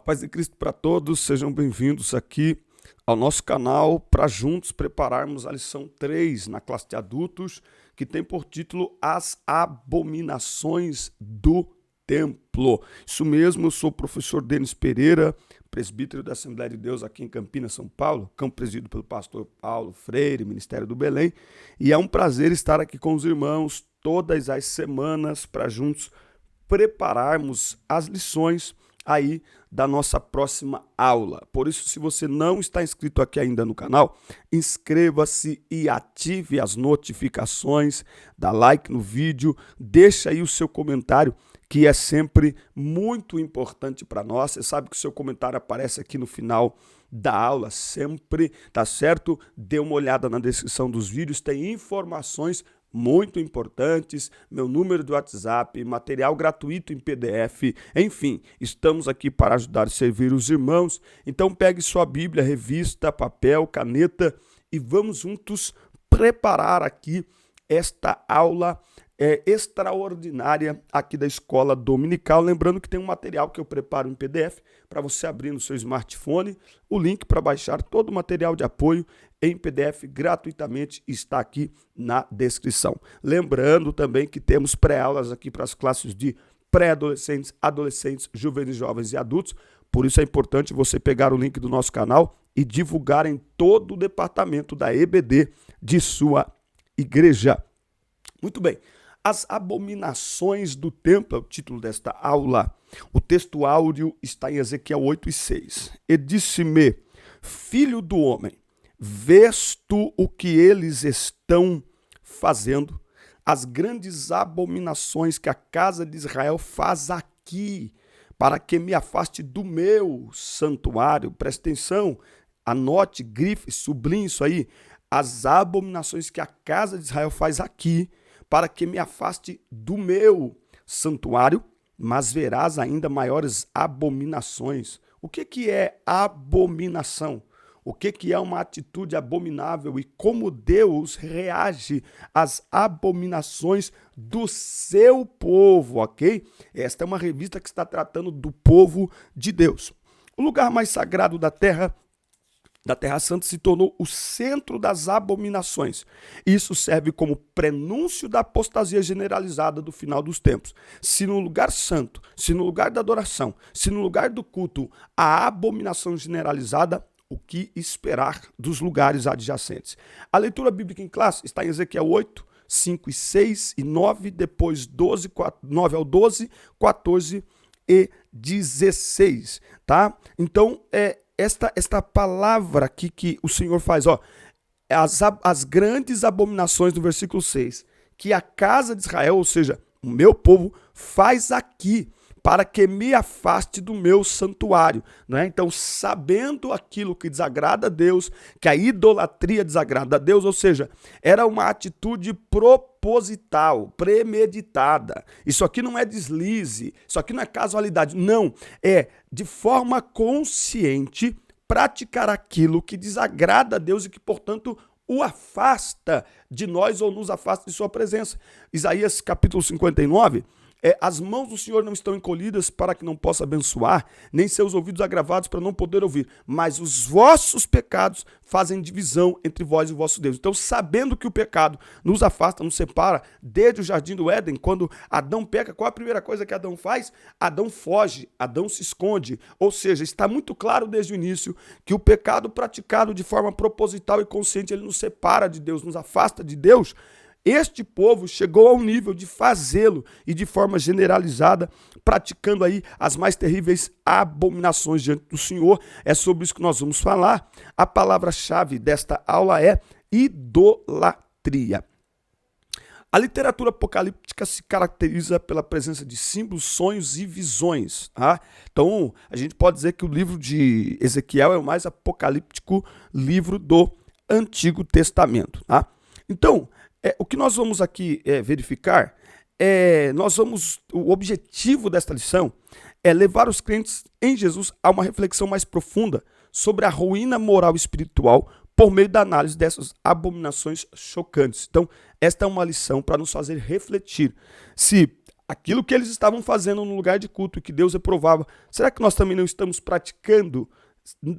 A paz de Cristo para todos, sejam bem-vindos aqui ao nosso canal para juntos prepararmos a lição 3 na classe de adultos, que tem por título As Abominações do Templo. Isso mesmo, eu sou o professor Denis Pereira, presbítero da Assembleia de Deus aqui em Campinas, São Paulo, campo presidido pelo pastor Paulo Freire, Ministério do Belém, e é um prazer estar aqui com os irmãos todas as semanas para juntos prepararmos as lições aí da nossa próxima aula. Por isso, se você não está inscrito aqui ainda no canal, inscreva-se e ative as notificações, dá like no vídeo, deixa aí o seu comentário, que é sempre muito importante para nós. Você sabe que o seu comentário aparece aqui no final da aula sempre, tá certo? Dê uma olhada na descrição dos vídeos, tem informações muito importantes, meu número do WhatsApp, material gratuito em PDF, enfim, estamos aqui para ajudar e servir os irmãos. Então pegue sua Bíblia, revista, papel, caneta e vamos juntos preparar aqui esta aula extraordinária aqui da Escola Dominical. Lembrando que tem um material que eu preparo em PDF para você abrir no seu smartphone. O link para baixar todo o material de apoio em PDF gratuitamente está aqui na descrição. Lembrando também que temos pré-aulas aqui para as classes de pré-adolescentes, adolescentes, juvenis, jovens e adultos. Por isso é importante você pegar o link do nosso canal e divulgar em todo o departamento da EBD de sua igreja. Muito bem. As abominações do templo é o título desta aula. O texto áudio está em Ezequiel 8:6. E disse-me, filho do homem, vês tu o que eles estão fazendo? As grandes abominações que a casa de Israel faz aqui, para que me afaste do meu santuário. Presta atenção, anote, grife, sublinhe isso aí. As abominações que a casa de Israel faz aqui, para que me afaste do meu santuário, mas verás ainda maiores abominações. O que é abominação? O que é uma atitude abominável e como Deus reage às abominações do seu povo, ok? Esta é uma revista que está tratando do povo de Deus. O lugar mais sagrado da Terra Santa se tornou o centro das abominações. Isso serve como prenúncio da apostasia generalizada do final dos tempos. Se no lugar santo, se no lugar da adoração, se no lugar do culto, a abominação generalizada, o que esperar dos lugares adjacentes? A leitura bíblica em classe está em Ezequiel 8, 5 e 6 e 9, depois 9 ao 12, 14 e 16, tá? Então, esta palavra aqui que o Senhor faz, ó, as grandes abominações do versículo 6, que a casa de Israel, ou seja, o meu povo, faz aqui, para que me afaste do meu santuário, né? Então, sabendo aquilo que desagrada a Deus, que a idolatria desagrada a Deus, ou seja, era uma atitude proposital, premeditada. Isso aqui não é deslize, isso aqui não é casualidade, não, é de forma consciente praticar aquilo que desagrada a Deus e que, portanto, o afasta de nós ou nos afasta de sua presença. Isaías capítulo 59, as mãos do Senhor não estão encolhidas para que não possa abençoar, nem seus ouvidos agravados para não poder ouvir, mas os vossos pecados fazem divisão entre vós e o vosso Deus. Então, sabendo que o pecado nos afasta, nos separa, desde o jardim do Éden, quando Adão peca, qual a primeira coisa que Adão faz? Adão foge, Adão se esconde, ou seja, está muito claro desde o início que o pecado praticado de forma proposital e consciente, ele nos separa de Deus, nos afasta de Deus. Este povo chegou ao nível de fazê-lo e de forma generalizada, praticando aí as mais terríveis abominações diante do Senhor. É sobre isso que nós vamos falar. A palavra-chave desta aula é idolatria. A literatura apocalíptica se caracteriza pela presença de símbolos, sonhos e visões. Tá? Então, a gente pode dizer que o livro de Ezequiel é o mais apocalíptico livro do Antigo Testamento. Tá? Então, o que nós vamos aqui verificar, o objetivo desta lição é levar os crentes em Jesus a uma reflexão mais profunda sobre a ruína moral e espiritual por meio da análise dessas abominações chocantes. Então, esta é uma lição para nos fazer refletir se aquilo que eles estavam fazendo no lugar de culto e que Deus reprovava, será que nós também não estamos praticando,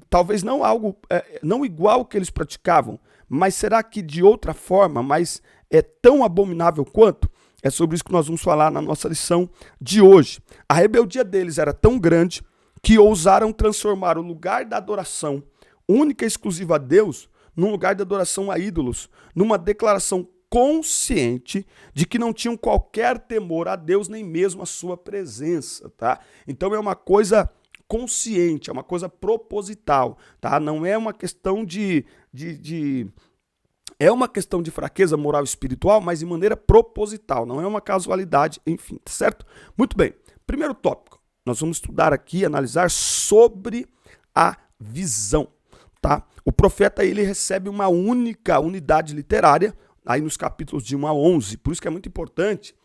talvez não algo, não igual ao que eles praticavam, mas será que de outra forma, mas é tão abominável quanto? É sobre isso que nós vamos falar na nossa lição de hoje. A rebeldia deles era tão grande que ousaram transformar o lugar da adoração única e exclusiva a Deus num lugar de adoração a ídolos, numa declaração consciente de que não tinham qualquer temor a Deus, nem mesmo a sua presença, tá? Então é uma coisa consciente, é uma coisa proposital, tá? Não é uma questão é uma questão de fraqueza moral e espiritual, mas de maneira proposital, não é uma casualidade, enfim, tá certo? Muito bem, primeiro tópico, nós vamos estudar aqui, analisar sobre a visão, tá? O profeta, ele recebe uma única unidade literária, aí nos capítulos de 1 a 11, por isso que é muito importante,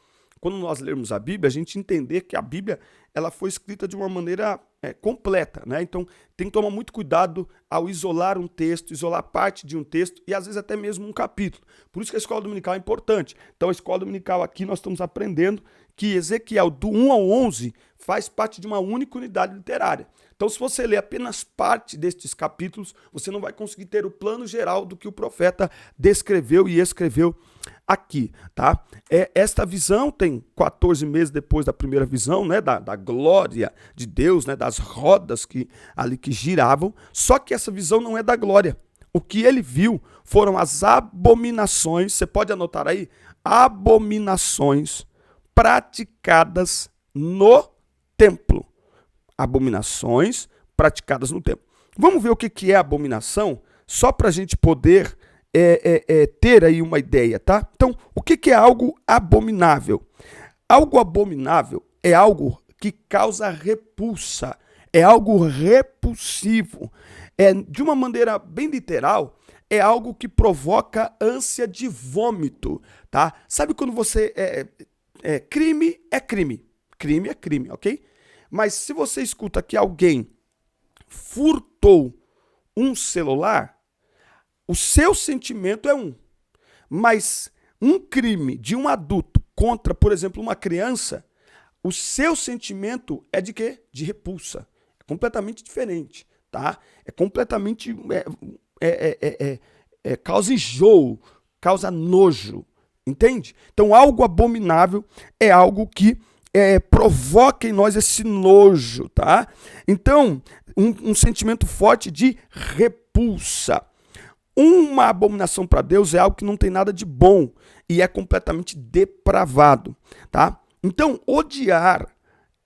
quando nós lermos a Bíblia, a gente entender que a Bíblia, ela foi escrita de uma maneira completa, né? Então, tem que tomar muito cuidado ao isolar um texto, isolar parte de um texto e às vezes até mesmo um capítulo. Por isso que a escola dominical é importante. Então, a escola dominical aqui nós estamos aprendendo que Ezequiel do 1 ao 11 faz parte de uma única unidade literária. Então, se você ler apenas parte destes capítulos, você não vai conseguir ter o plano geral do que o profeta descreveu e escreveu aqui, tá? Esta visão tem 14 meses depois da primeira visão, né, da glória de Deus, né, das rodas que giravam, só que essa visão não é da glória. O que ele viu foram as abominações, você pode anotar aí, abominações praticadas no templo. Abominações praticadas no templo. Vamos ver o que é abominação, só para a gente poder ter aí uma ideia, tá? Então, o que é algo abominável? Algo abominável é algo que causa repulsa, é algo repulsivo. De uma maneira bem literal, é algo que provoca ânsia de vômito, tá? Sabe quando você... crime é crime. Crime é crime, ok? Mas se você escuta que alguém furtou um celular, o seu sentimento é um. Mas um crime de um adulto contra, por exemplo, uma criança, o seu sentimento é de quê? De repulsa. É completamente diferente, tá? É completamente... causa enjoo, causa nojo, entende? Então, algo abominável é algo que provoca em nós esse nojo, tá? Então, um sentimento forte de repulsa. Uma abominação para Deus é algo que não tem nada de bom e é completamente depravado, tá? Então, odiar,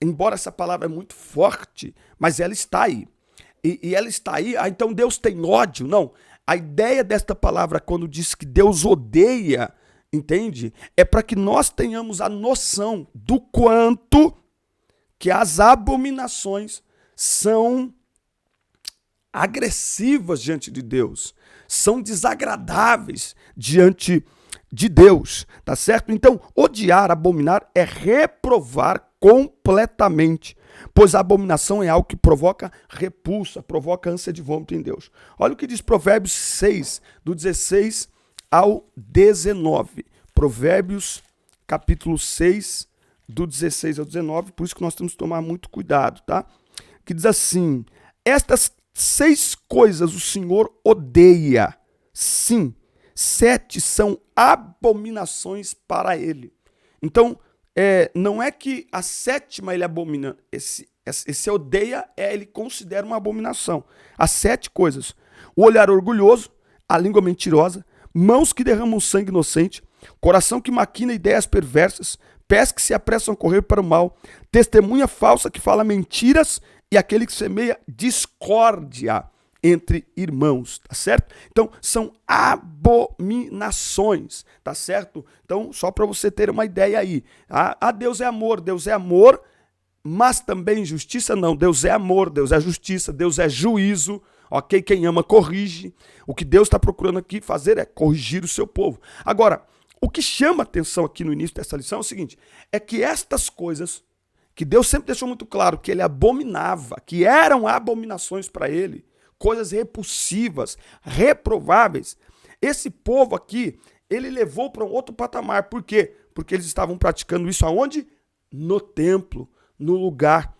embora essa palavra é muito forte, mas ela está aí. E ela está aí, então Deus tem ódio? Não. A ideia desta palavra, quando diz que Deus odeia, entende? É para que nós tenhamos a noção do quanto que as abominações são agressivas diante de Deus, são desagradáveis diante de Deus, tá certo? Então, odiar, abominar é reprovar completamente, pois a abominação é algo que provoca repulsa, provoca ânsia de vômito em Deus. Olha o que diz Provérbios 6, do 16 ao 19. Provérbios, capítulo 6, do 16 ao 19, por isso que nós temos que tomar muito cuidado, tá? Que diz assim: estas 6 coisas o Senhor odeia, sim, 7 são abominações para ele. Então, não é que a 7ª ele abomina, esse odeia, ele considera uma abominação. As 7 coisas: o olhar orgulhoso, a língua mentirosa, mãos que derramam sangue inocente, coração que maquina ideias perversas, pés que se apressam a correr para o mal, testemunha falsa que fala mentiras e aquele que semeia discórdia entre irmãos, tá certo? Então, são abominações, tá certo? Então, só para você ter uma ideia aí. Deus é amor, mas também justiça? Não, Deus é amor, Deus é justiça, Deus é juízo, ok? Quem ama corrige. O que Deus está procurando aqui fazer é corrigir o seu povo. Agora, o que chama atenção aqui no início dessa lição é o seguinte, é que estas coisas que Deus sempre deixou muito claro que ele abominava, que eram abominações para ele, coisas repulsivas, reprováveis, esse povo aqui, ele levou para um outro patamar. Por quê? Porque eles estavam praticando isso aonde? no templo, no lugar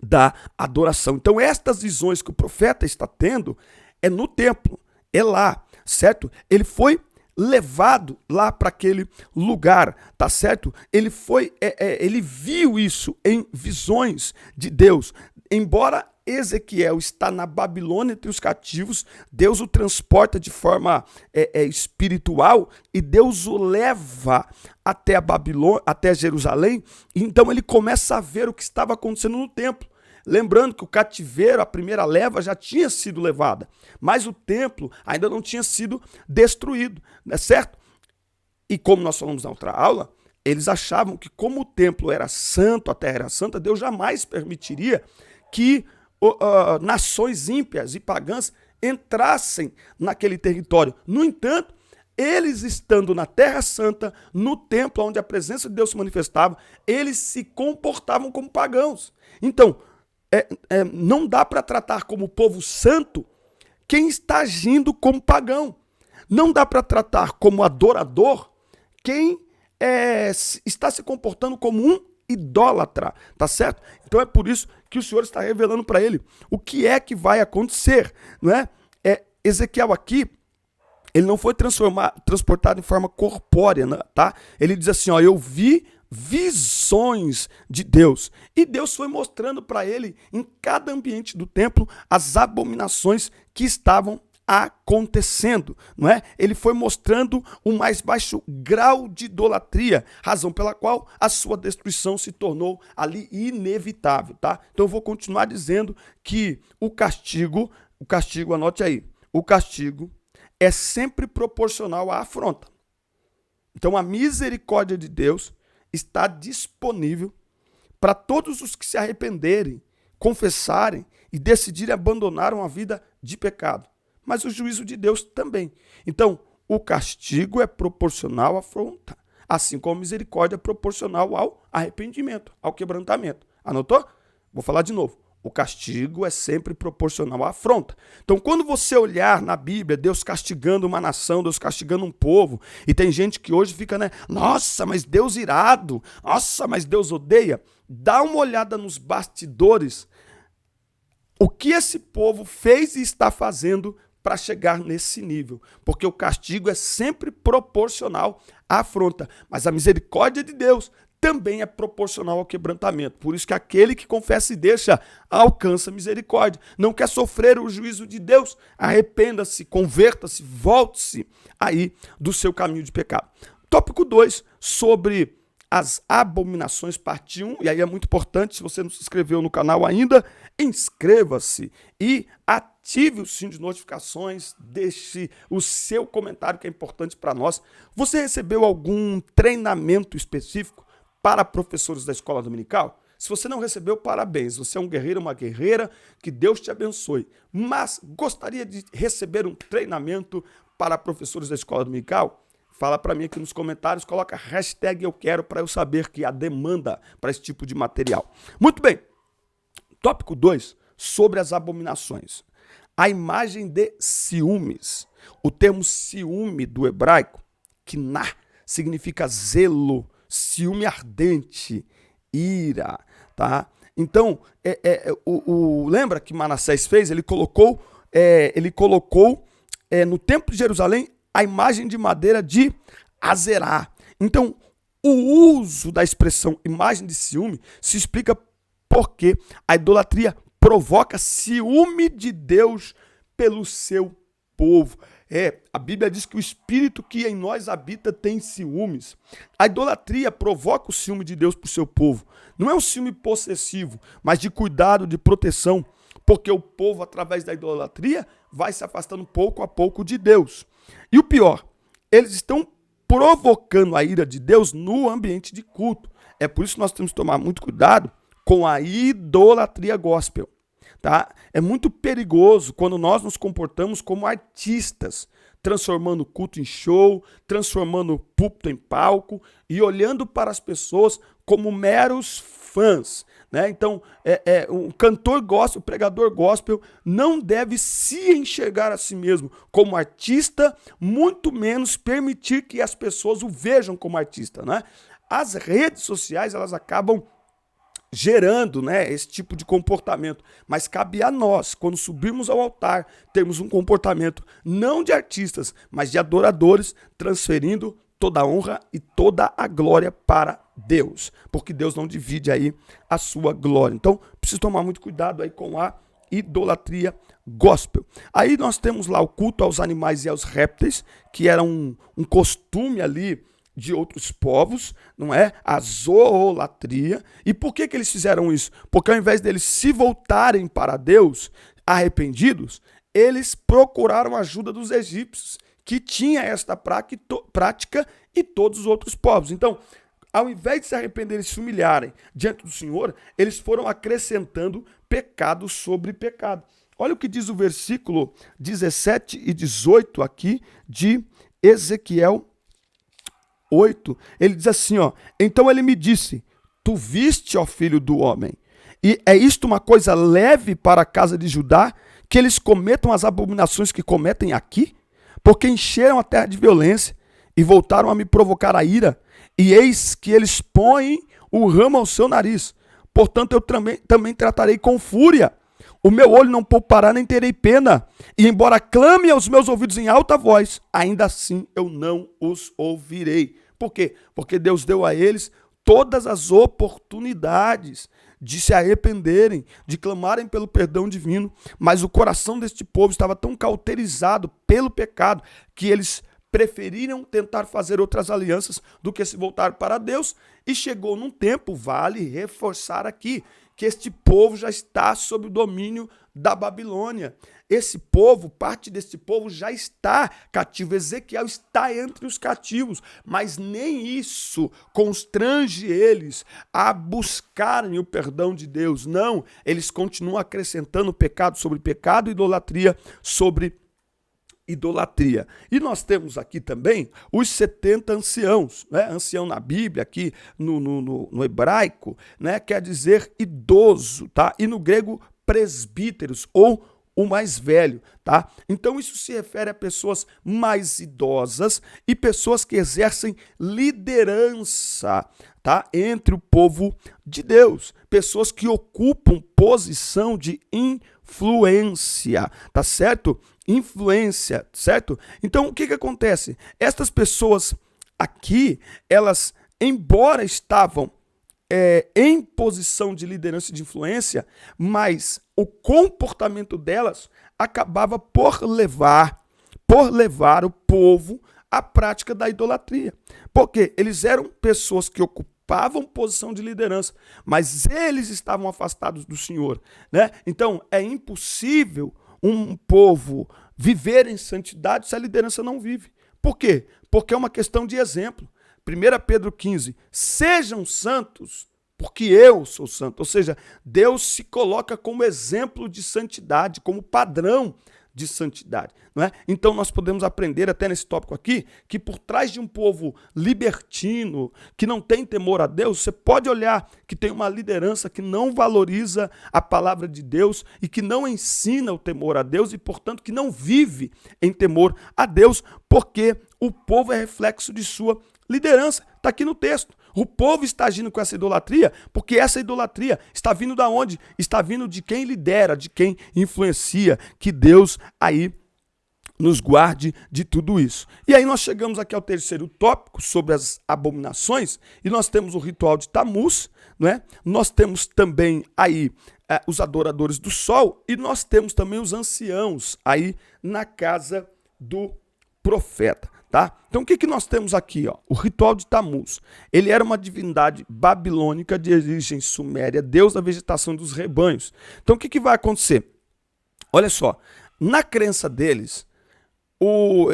da adoração. Então, estas visões que o profeta está tendo é no templo, é lá, certo? Ele foi levado lá para aquele lugar, tá certo? Ele foi, ele viu isso em visões de Deus. Embora Ezequiel está na Babilônia entre os cativos, Deus o transporta de forma espiritual e Deus o leva até a Babilônia, até Jerusalém. Então ele começa a ver o que estava acontecendo no templo. Lembrando que o cativeiro, a primeira leva, já tinha sido levada, mas o templo ainda não tinha sido destruído, não é certo? E como nós falamos na outra aula, eles achavam que como o templo era santo, a terra era santa, Deus jamais permitiria que nações ímpias e pagãs entrassem naquele território. No entanto, eles estando na Terra Santa, no templo onde a presença de Deus se manifestava, eles se comportavam como pagãos. Então, não dá para tratar como povo santo quem está agindo como pagão. Não dá para tratar como adorador quem está se comportando como um idólatra, tá certo? Então é por isso que o Senhor está revelando para ele o que é que vai acontecer, não é? Ezequiel aqui, ele não foi transportado em forma corpórea, né, tá? Ele diz assim, ó, eu vi visões de Deus. E Deus foi mostrando para ele, em cada ambiente do templo, as abominações que estavam acontecendo, não é? Ele foi mostrando o mais baixo grau de idolatria, razão pela qual a sua destruição se tornou ali inevitável, tá? Então eu vou continuar dizendo que o castigo, anote aí, o castigo é sempre proporcional à afronta. Então a misericórdia de Deus está disponível para todos os que se arrependerem, confessarem e decidirem abandonar uma vida de pecado. Mas o juízo de Deus também. Então, o castigo é proporcional à afronta, assim como a misericórdia é proporcional ao arrependimento, ao quebrantamento. Anotou? Vou falar de novo. O castigo é sempre proporcional à afronta. Então, quando você olhar na Bíblia, Deus castigando uma nação, Deus castigando um povo, e tem gente que hoje fica, né? Nossa, mas Deus irado. Nossa, mas Deus odeia. Dá uma olhada nos bastidores. O que esse povo fez e está fazendo para chegar nesse nível, porque o castigo é sempre proporcional à afronta, mas a misericórdia de Deus também é proporcional ao quebrantamento. Por isso que aquele que confessa e deixa alcança misericórdia. Não quer sofrer o juízo de Deus? Arrependa-se, converta-se, volte-se aí do seu caminho de pecado. Tópico 2, sobre as abominações, parte 1, e aí é muito importante, se você não se inscreveu no canal ainda, inscreva-se e ative o sininho de notificações, deixe o seu comentário que é importante para nós. Você recebeu algum treinamento específico para professores da escola dominical? Se você não recebeu, parabéns, você é um guerreiro, uma guerreira, que Deus te abençoe. Mas gostaria de receber um treinamento para professores da escola dominical? Fala para mim aqui nos comentários, coloca hashtag eu quero para eu saber que há demanda para esse tipo de material. Muito bem, tópico 2, sobre as abominações. A imagem de ciúmes. O termo ciúme do hebraico, kiná, significa zelo, ciúme ardente, ira, tá? Então, lembra que Manassés fez? Ele colocou no templo de Jerusalém a imagem de madeira de Azerá. Então, o uso da expressão imagem de ciúme se explica porque a idolatria provoca ciúme de Deus pelo seu povo. A Bíblia diz que o Espírito que em nós habita tem ciúmes. A idolatria provoca o ciúme de Deus por seu povo. Não é um ciúme possessivo, mas de cuidado, de proteção, porque o povo, através da idolatria, vai se afastando pouco a pouco de Deus. E o pior, eles estão provocando a ira de Deus no ambiente de culto. É por isso que nós temos que tomar muito cuidado com a idolatria gospel. Tá? É muito perigoso quando nós nos comportamos como artistas, transformando o culto em show, transformando o púlpito em palco e olhando para as pessoas como meros fãs. Né? Então, um cantor gospel, pregador gospel, não deve se enxergar a si mesmo como artista, muito menos permitir que as pessoas o vejam como artista. Né? as redes sociais, elas acabam gerando, né, esse tipo de comportamento, mas cabe a nós, quando subirmos ao altar, termos um comportamento não de artistas, mas de adoradores, transferindo toda a honra e toda a glória para Deus, porque Deus não divide aí a sua glória. Então, preciso tomar muito cuidado aí com a idolatria gospel. Aí nós temos lá o culto aos animais e aos répteis, que era um costume ali de outros povos, não é? A zoolatria. E por que eles fizeram isso? Porque ao invés deles se voltarem para Deus arrependidos, eles procuraram a ajuda dos egípcios, que tinha esta prática e todos os outros povos. Então, ao invés de se arrependerem e se humilharem diante do Senhor, eles foram acrescentando pecado sobre pecado. Olha o que diz o versículo 17 e 18 aqui de Ezequiel 8, ele diz assim, ó: então ele me disse, tu viste, ó filho do homem, e é isto uma coisa leve para a casa de Judá, que eles cometam as abominações que cometem aqui? Porque encheram a terra de violência e voltaram a me provocar a ira, e eis que eles põem o ramo ao seu nariz. Portanto, eu também tratarei com fúria. O meu olho não poupará, nem terei pena. E embora clame aos meus ouvidos em alta voz, ainda assim eu não os ouvirei. Por quê? Porque Deus deu a eles todas as oportunidades de se arrependerem, de clamarem pelo perdão divino, mas o coração deste povo estava tão cauterizado pelo pecado que eles preferiram tentar fazer outras alianças do que se voltar para Deus, e chegou num tempo, vale reforçar aqui, que este povo já está sob o domínio da Babilônia. Esse povo, parte desse povo já está cativo. Ezequiel está entre os cativos, mas nem isso constrange eles a buscarem o perdão de Deus. Não, eles continuam acrescentando pecado sobre pecado, idolatria sobre idolatria. E nós temos aqui também os 70 anciãos, né? Ancião na Bíblia, aqui no hebraico, né? Quer dizer idoso, tá? E no grego, presbíteros, ou o mais velho, tá? Então isso se refere a pessoas mais idosas e pessoas que exercem liderança, tá? Entre o povo de Deus, pessoas que ocupam posição de influência, tá certo? Influência, certo? Então o que acontece? Estas pessoas aqui, elas, embora estavam em posição de liderança e de influência, mas o comportamento delas acabava por levar o povo à prática da idolatria. Porque eles eram pessoas que ocupavam posição de liderança, mas eles estavam afastados do Senhor, né? Então é impossível um povo viver em santidade se a liderança não vive. Por quê? Porque é uma questão de exemplo. 1 Pedro 15, sejam santos, porque eu sou santo. Ou seja, Deus se coloca como exemplo de santidade, como padrão de santidade, não é? Então nós podemos aprender até nesse tópico aqui, que por trás de um povo libertino, que não tem temor a Deus, você pode olhar que tem uma liderança que não valoriza a palavra de Deus e que não ensina o temor a Deus e, portanto, que não vive em temor a Deus, porque o povo é reflexo de sua liderança. Está aqui no texto. O povo está agindo com essa idolatria, porque essa idolatria está vindo da onde? Está vindo de quem lidera, de quem influencia. Que Deus aí nos guarde de tudo isso. E aí nós chegamos aqui ao terceiro tópico sobre as abominações, e nós temos o ritual de Tamuz, não é? Nós temos também aí os adoradores do sol, e nós temos também os anciãos aí na casa do profeta. Tá? Então o que nós temos aqui? Ó? O ritual de Tamuz. Ele era uma divindade babilônica de origem suméria, deus da vegetação dos rebanhos. Então o que vai acontecer? Olha só, na crença deles,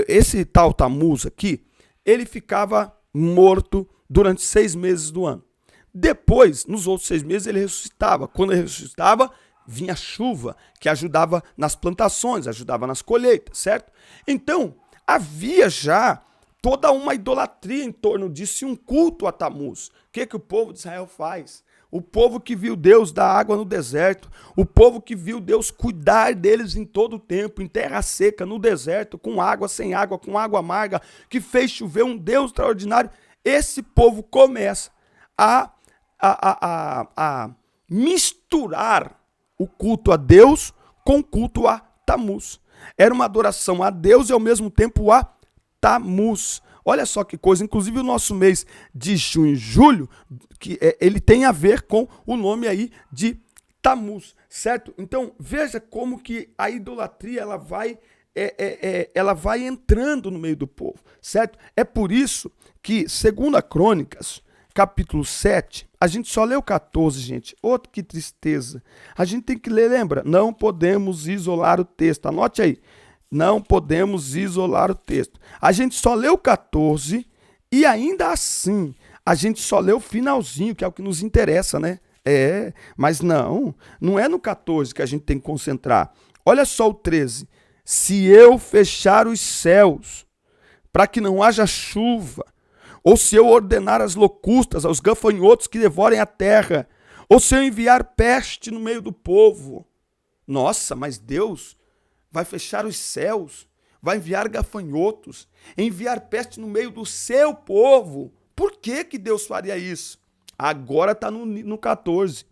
esse tal Tamuz aqui, ele ficava morto durante 6 meses do ano. Depois, nos outros 6 meses, ele ressuscitava. Quando ele ressuscitava, vinha chuva, que ajudava nas plantações, ajudava nas colheitas, certo? Então, havia já toda uma idolatria em torno disso e um culto a Tamuz. O que o povo de Israel faz? O povo que viu Deus dar água no deserto, o povo que viu Deus cuidar deles em todo o tempo, em terra seca, no deserto, com água, sem água, com água amarga, que fez chover, um Deus extraordinário. esse povo começa a misturar o culto a Deus com o culto a Tamuz. Era uma adoração a Deus e ao mesmo tempo a Tamuz. Olha só que coisa, inclusive o nosso mês de junho e julho, ele tem a ver com o nome aí de Tamuz, certo? Então veja como que a idolatria ela vai entrando no meio do povo, certo? É por isso que, segundo a Crônicas, capítulo 7, a gente só leu 14, gente. Outro que tristeza. A gente tem que ler, lembra? Não podemos isolar o texto. Anote aí. Não podemos isolar o texto. A gente só leu 14 e ainda assim, a gente só leu o finalzinho, que é o que nos interessa, né? Mas não é no 14 que a gente tem que concentrar. Olha só o 13. Se eu fechar os céus para que não haja chuva, ou se eu ordenar as locustas, aos gafanhotos que devorem a terra, ou se eu enviar peste no meio do povo. Nossa, mas Deus vai fechar os céus, vai enviar gafanhotos, enviar peste no meio do seu povo. Por que Deus faria isso? Agora está no 14.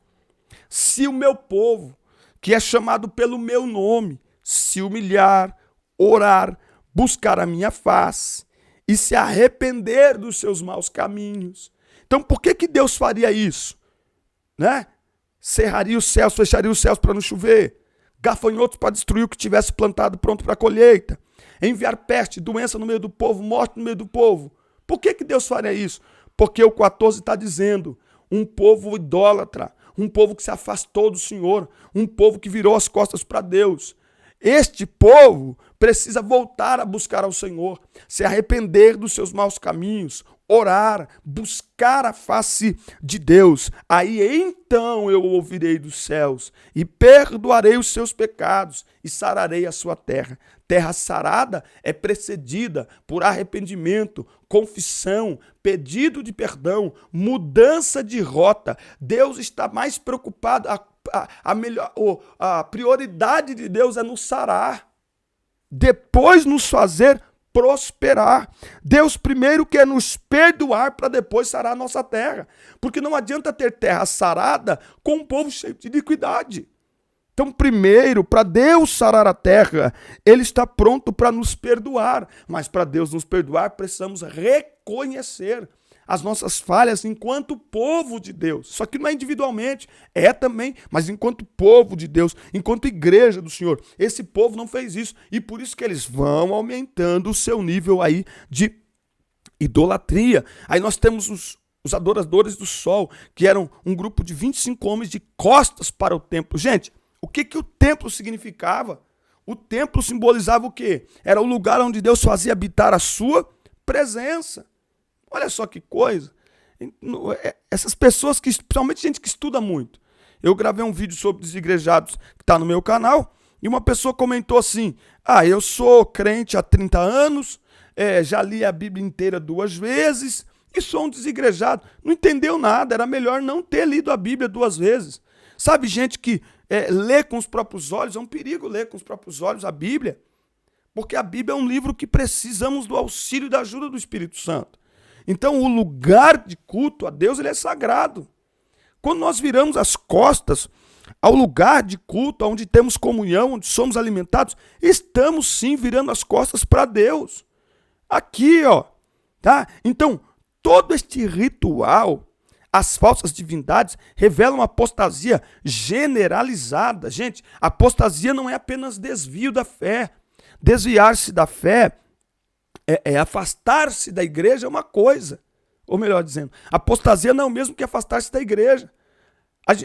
Se o meu povo, que é chamado pelo meu nome, se humilhar, orar, buscar a minha face e se arrepender dos seus maus caminhos. Então, por que Deus faria isso? Né? Cerraria os céus, fecharia os céus para não chover, gafanhotos para destruir o que tivesse plantado pronto para a colheita, enviar peste, doença no meio do povo, morte no meio do povo. Por que Deus faria isso? Porque o 14 está dizendo, um povo idólatra, um povo que se afastou do Senhor, um povo que virou as costas para Deus. Este povo precisa voltar a buscar ao Senhor, se arrepender dos seus maus caminhos, orar, buscar a face de Deus. Aí então eu ouvirei dos céus e perdoarei os seus pecados e sararei a sua terra. Terra sarada é precedida por arrependimento, confissão, pedido de perdão, mudança de rota. Deus está mais preocupado, a prioridade de Deus é nos sarar, depois nos fazer prosperar. Deus primeiro quer nos perdoar para depois sarar a nossa terra, porque não adianta ter terra sarada com um povo cheio de iniquidade. Então, primeiro, para Deus sarar a terra, Ele está pronto para nos perdoar, mas para Deus nos perdoar, precisamos reconhecer as nossas falhas enquanto povo de Deus. Só que não é individualmente, é também, mas enquanto povo de Deus, enquanto igreja do Senhor. Esse povo não fez isso e por isso que eles vão aumentando o seu nível aí de idolatria. Aí nós temos os adoradores do sol, que eram um grupo de 25 homens de costas para o templo. Gente, o que o templo significava? O templo simbolizava o quê? Era o lugar onde Deus fazia habitar a sua presença. Olha só que coisa. Essas pessoas, principalmente gente que estuda muito. Eu gravei um vídeo sobre desigrejados que está no meu canal e uma pessoa comentou assim, eu sou crente há 30 anos, já li a Bíblia inteira 2 vezes e sou um desigrejado. Não entendeu nada, era melhor não ter lido a Bíblia 2 vezes. Sabe, gente que lê com os próprios olhos, é um perigo ler com os próprios olhos a Bíblia, porque a Bíblia é um livro que precisamos do auxílio e da ajuda do Espírito Santo. Então, o lugar de culto a Deus, ele é sagrado. Quando nós viramos as costas ao lugar de culto, onde temos comunhão, onde somos alimentados, estamos sim virando as costas para Deus. Aqui, tá? Então, todo este ritual, as falsas divindades, revelam uma apostasia generalizada. Gente, apostasia não é apenas desvio da fé. Desviar-se da fé afastar-se da igreja é uma coisa. Ou melhor dizendo, apostasia não é o mesmo que afastar-se da igreja.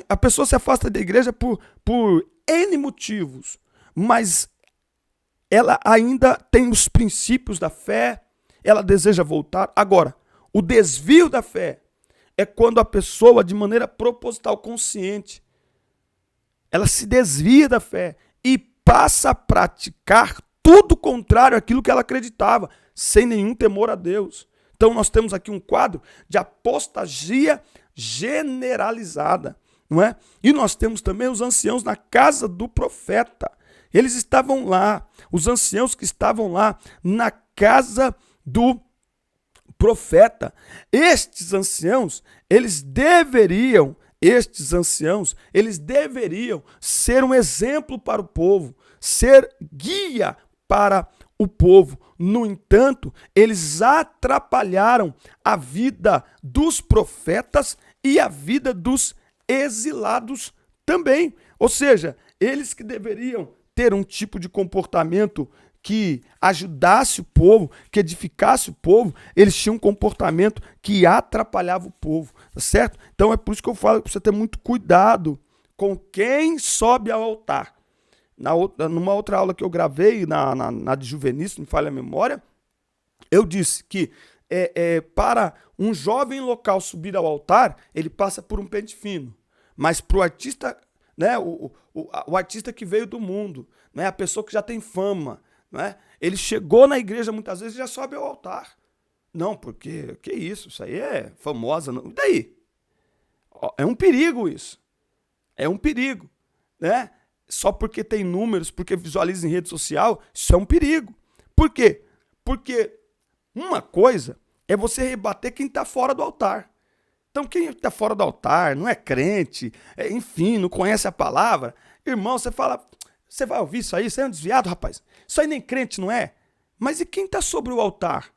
A pessoa se afasta da igreja por N motivos, mas ela ainda tem os princípios da fé, ela deseja voltar. Agora, o desvio da fé é quando a pessoa, de maneira proposital, consciente, ela se desvia da fé e passa a praticar tudo contrário àquilo que ela acreditava, sem nenhum temor a Deus. Então nós temos aqui um quadro de apostasia generalizada, não é? E nós temos também os anciãos na casa do profeta. Eles estavam lá, os anciãos que estavam lá na casa do profeta, estes anciãos, eles deveriam ser um exemplo para o povo, ser guia para o povo. No entanto, eles atrapalharam a vida dos profetas e a vida dos exilados também. Ou seja, eles que deveriam ter um tipo de comportamento que ajudasse o povo, que edificasse o povo, eles tinham um comportamento que atrapalhava o povo, tá certo? Então é por isso que eu falo que você ter muito cuidado com quem sobe ao altar. Numa outra aula que eu gravei, na de juvenis, se me falha a memória, eu disse que para um jovem local subir ao altar, ele passa por um pente fino. Mas para o artista, né, o artista que veio do mundo, né, a pessoa que já tem fama, né, ele chegou na igreja muitas vezes e já sobe ao altar. Não, porque, que isso aí é famosa. Não. E daí? É um perigo isso. É um perigo, né? Só porque tem números, porque visualiza em rede social, isso é um perigo. Por quê? Porque uma coisa é você rebater quem está fora do altar. Então quem está fora do altar, não é crente, enfim, não conhece a palavra, irmão, você fala, você vai ouvir isso aí, você é um desviado, rapaz. Isso aí nem crente não é. Mas e quem está sobre o altar?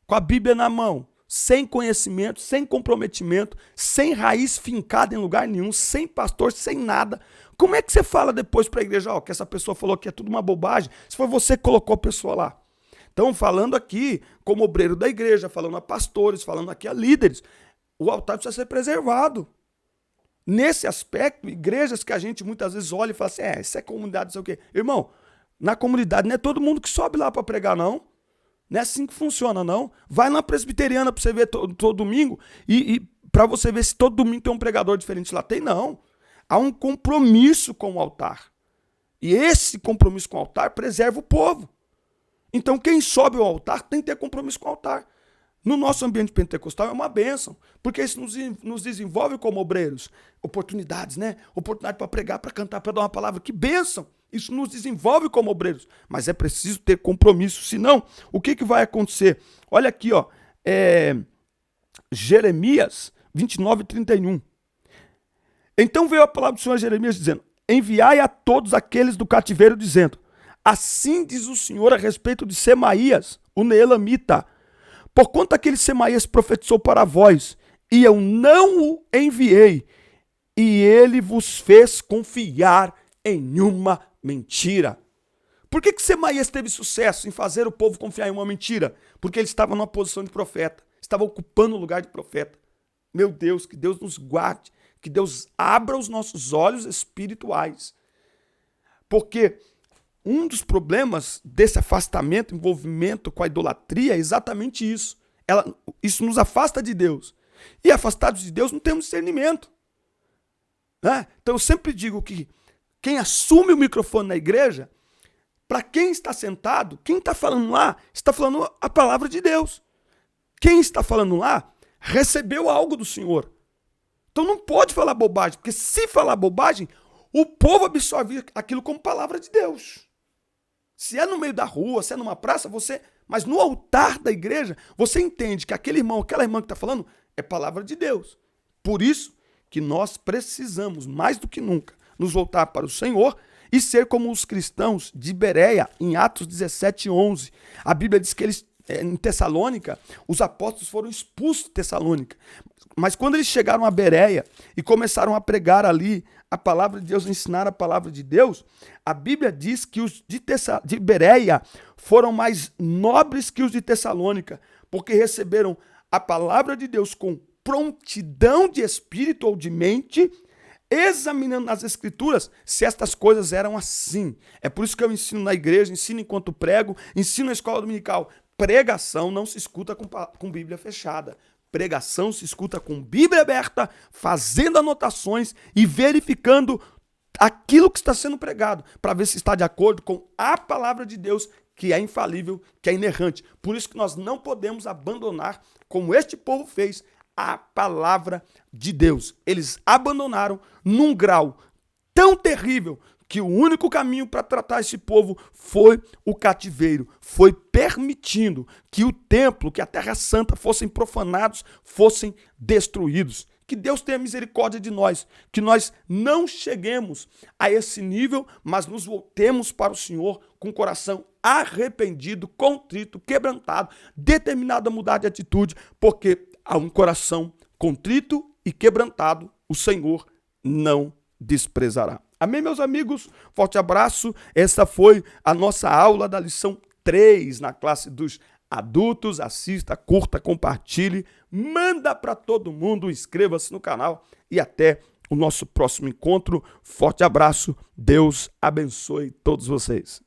Com a Bíblia na mão, sem conhecimento, sem comprometimento, sem raiz fincada em lugar nenhum, sem pastor, sem nada. Como é que você fala depois para a igreja, que essa pessoa falou que é tudo uma bobagem, se foi você que colocou a pessoa lá? Então, falando aqui como obreiro da igreja, falando a pastores, falando aqui a líderes, o altar precisa ser preservado. Nesse aspecto, igrejas que a gente muitas vezes olha e fala assim, isso é comunidade, não sei o quê. Irmão, na comunidade não é todo mundo que sobe lá para pregar, não. Não é assim que funciona, não. Vai na presbiteriana para você ver todo domingo e para você ver se todo domingo tem um pregador diferente lá. Tem, não. Há um compromisso com o altar. E esse compromisso com o altar preserva o povo. Então quem sobe ao altar tem que ter compromisso com o altar. No nosso ambiente pentecostal é uma bênção, porque isso nos desenvolve como obreiros. Oportunidades, né? Oportunidade para pregar, para cantar, para dar uma palavra. Que bênção! Isso nos desenvolve como obreiros. Mas é preciso ter compromisso, senão, o que vai acontecer? Olha aqui, ó, Jeremias 29:31. Então veio a palavra do Senhor a Jeremias dizendo, enviai a todos aqueles do cativeiro, dizendo, assim diz o Senhor a respeito de Semaías, o Neelamita, porquanto aquele Semaías profetizou para vós, e eu não o enviei, e ele vos fez confiar em uma mentira. Por que Semaías teve sucesso em fazer o povo confiar em uma mentira? Porque ele estava numa posição de profeta, estava ocupando o lugar de profeta. Meu Deus, que Deus nos guarde, que Deus abra os nossos olhos espirituais. Porque um dos problemas desse afastamento, envolvimento com a idolatria é exatamente isso. Isso nos afasta de Deus. E afastados de Deus não temos discernimento. Né? Então eu sempre digo que quem assume o microfone na igreja, para quem está sentado, quem está falando lá, está falando a palavra de Deus. Quem está falando lá, recebeu algo do Senhor. Então não pode falar bobagem, porque se falar bobagem, o povo absorve aquilo como palavra de Deus. Se é no meio da rua, se é numa praça, mas no altar da igreja, você entende que aquele irmão, aquela irmã que está falando, é palavra de Deus. Por isso que nós precisamos, mais do que nunca, nos voltar para o Senhor e ser como os cristãos de Bereia, em Atos 17:11. A Bíblia diz que eles, em Tessalônica, os apóstolos foram expulsos de Tessalônica. Mas quando eles chegaram a Bereia e começaram a pregar ali a palavra de Deus, ensinar a palavra de Deus, a Bíblia diz que os de Bereia foram mais nobres que os de Tessalônica, porque receberam a palavra de Deus com prontidão de espírito ou de mente, examinando nas escrituras se estas coisas eram assim. É por isso que eu ensino na igreja, ensino enquanto prego, ensino na escola dominical. Pregação não se escuta com Bíblia fechada. Pregação se escuta com Bíblia aberta, fazendo anotações e verificando aquilo que está sendo pregado, para ver se está de acordo com a palavra de Deus, que é infalível, que é inerrante. Por isso que nós não podemos abandonar, como este povo fez, a palavra de Deus. Eles abandonaram num grau tão terrível que o único caminho para tratar esse povo foi o cativeiro, foi permitindo que o templo, que a Terra Santa fossem profanados, fossem destruídos. Que Deus tenha misericórdia de nós, que nós não cheguemos a esse nível, mas nos voltemos para o Senhor com o coração arrependido, contrito, quebrantado, determinado a mudar de atitude, porque a um coração contrito e quebrantado, o Senhor não desprezará. Amém, meus amigos? Forte abraço. Essa foi a nossa aula da lição 3 na classe dos adultos. Assista, curta, compartilhe, manda para todo mundo, inscreva-se no canal e até o nosso próximo encontro. Forte abraço. Deus abençoe todos vocês.